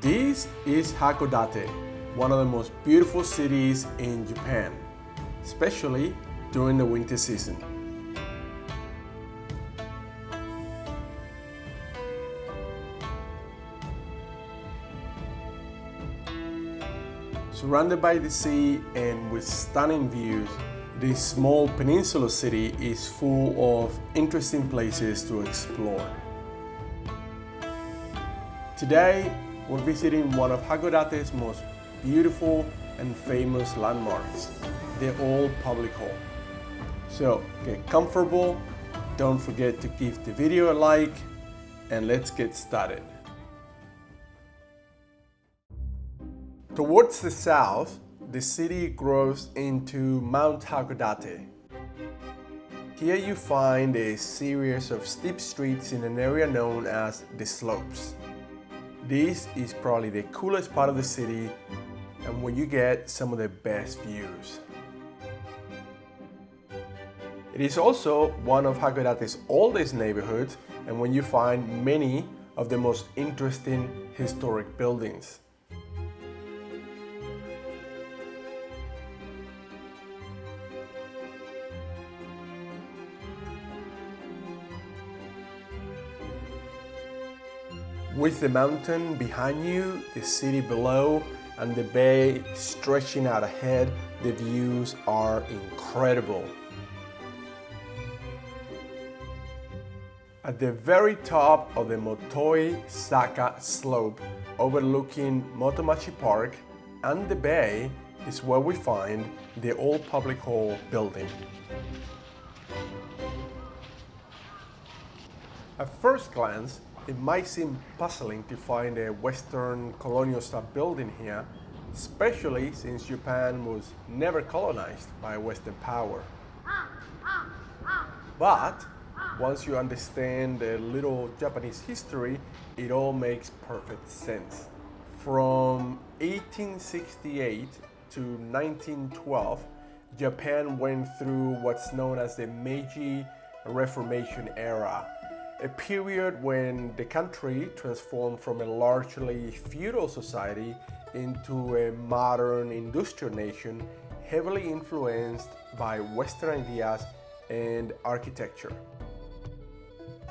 This is Hakodate, one of the most beautiful cities in Japan, especially during the winter season. Surrounded by the sea and with stunning views, this small peninsula city is full of interesting places to explore. Today, we're visiting one of Hakodate's most beautiful and famous landmarks, the old public hall. So get comfortable, don't forget to give the video a like, and let's get started. Towards the south, the city grows into Mount Hakodate. Here you find a series of steep streets in an area known as the slopes. This is probably the coolest part of the city and where you get some of the best views. It is also one of Hakodate's oldest neighborhoods and when you find many of the most interesting historic buildings. With the mountain behind you, the city below, and the bay stretching out ahead, the views are incredible. At the very top of the Motomachi slope, overlooking Motomachi Park and the bay, is where we find the old public hall building. At first glance, it might seem puzzling to find a Western colonial-style building here, especially since Japan was never colonized by Western power. But once you understand a little Japanese history, it all makes perfect sense. From 1868 to 1912, Japan went through what's known as the Meiji-Reformation era, a period when the country transformed from a largely feudal society into a modern industrial nation heavily influenced by Western ideas and architecture.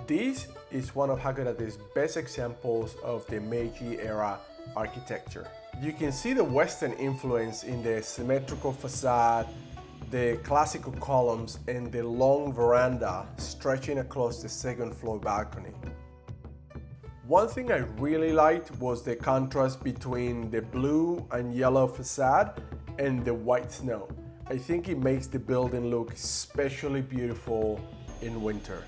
This is one of Hakodate's best examples of the Meiji-era architecture. You can see the Western influence in the symmetrical facade, the classical columns, and the long veranda stretching across the second floor balcony. One thing I really liked was the contrast between the blue and yellow facade and the white snow. I think it makes the building look especially beautiful in winter.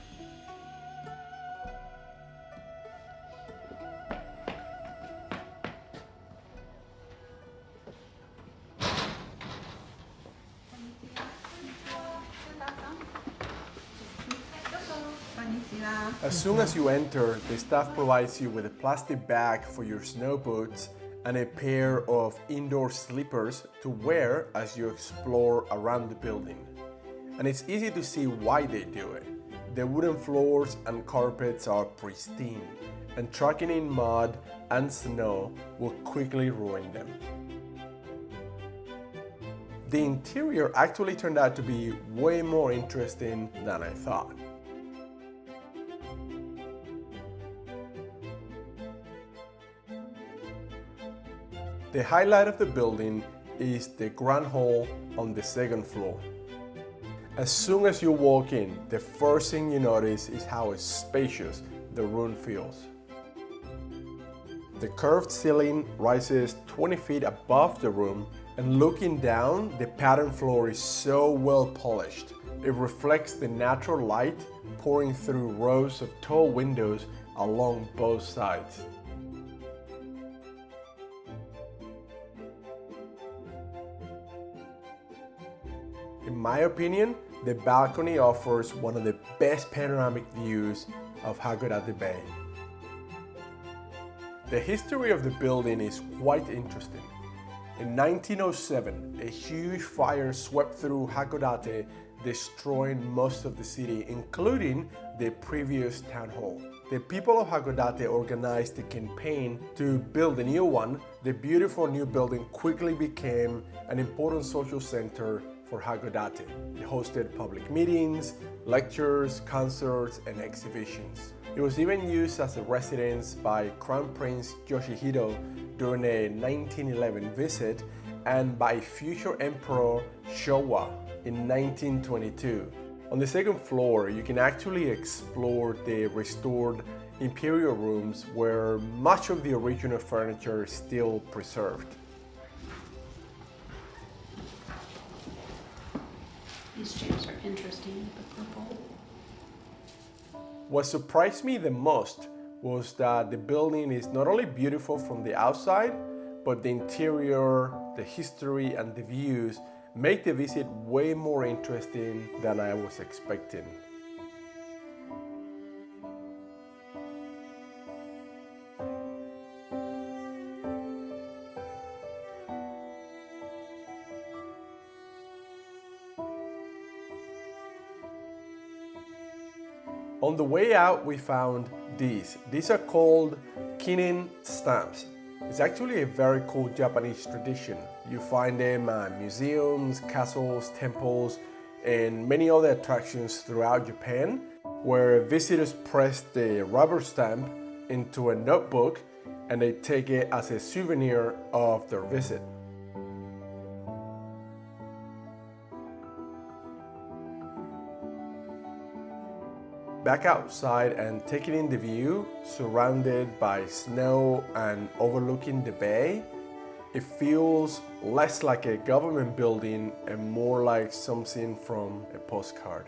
As soon as you enter, the staff provides you with a plastic bag for your snow boots and a pair of indoor slippers to wear as you explore around the building. And it's easy to see why they do it. The wooden floors and carpets are pristine, and trekking in mud and snow will quickly ruin them. The interior actually turned out to be way more interesting than I thought. The highlight of the building is the grand hall on the second floor. As soon as you walk in, the first thing you notice is how spacious the room feels. The curved ceiling rises 20 feet above the room, and looking down, the pattern floor is so well polished. It reflects the natural light pouring through rows of tall windows along both sides. In my opinion, the balcony offers one of the best panoramic views of Hakodate Bay. The history of the building is quite interesting. In 1907, a huge fire swept through Hakodate, destroying most of the city, including the previous town hall. the people of Hakodate organized a campaign to build a new one. The beautiful new building quickly became an important social center for Hakodate. It hosted public meetings, lectures, concerts, and exhibitions. It was even used as a residence by Crown Prince Yoshihito during a 1911 visit and by future Emperor Showa in 1922. On the second floor, you can actually explore the restored Imperial rooms where much of the original furniture is still preserved. These chairs are interesting, the purple. What surprised me the most was that the building is not only beautiful from the outside, but the interior, the history, and the views make the visit way more interesting than I was expecting. On the way out, we found these. These are called kinin stamps. It's actually a very cool Japanese tradition. You find them at museums, castles, temples, and many other attractions throughout Japan, where visitors press the rubber stamp into a notebook and they take it as a souvenir of their visit. Back outside and taking in the view, surrounded by snow and overlooking the bay, it feels less like a government building and more like something from a postcard.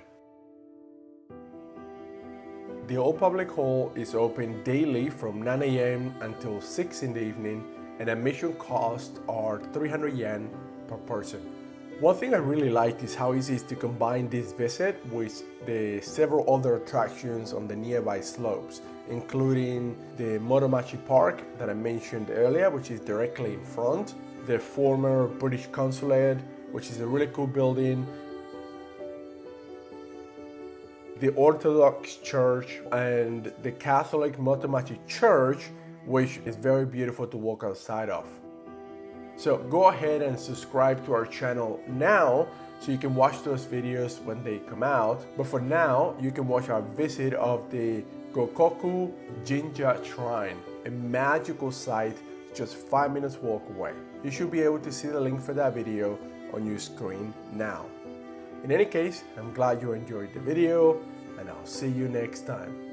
The old public hall is open daily from 9 a.m. until 6 in the evening, and admission costs are 300 yen per person. One thing I really like is how easy it is to combine this visit with the several other attractions on the nearby slopes, including the Motomachi Park that I mentioned earlier, which is directly in front, the former British Consulate, which is a really cool building, the Orthodox Church, and the Catholic Motomachi Church, which is very beautiful to walk outside of. So go ahead and subscribe to our channel now so you can watch those videos when they come out. But for now, you can watch our visit of the Gokoku Jinja Shrine, a magical site just 5 minutes walk away. You should be able to see the link for that video on your screen now. In any case, I'm glad you enjoyed the video, and I'll see you next time.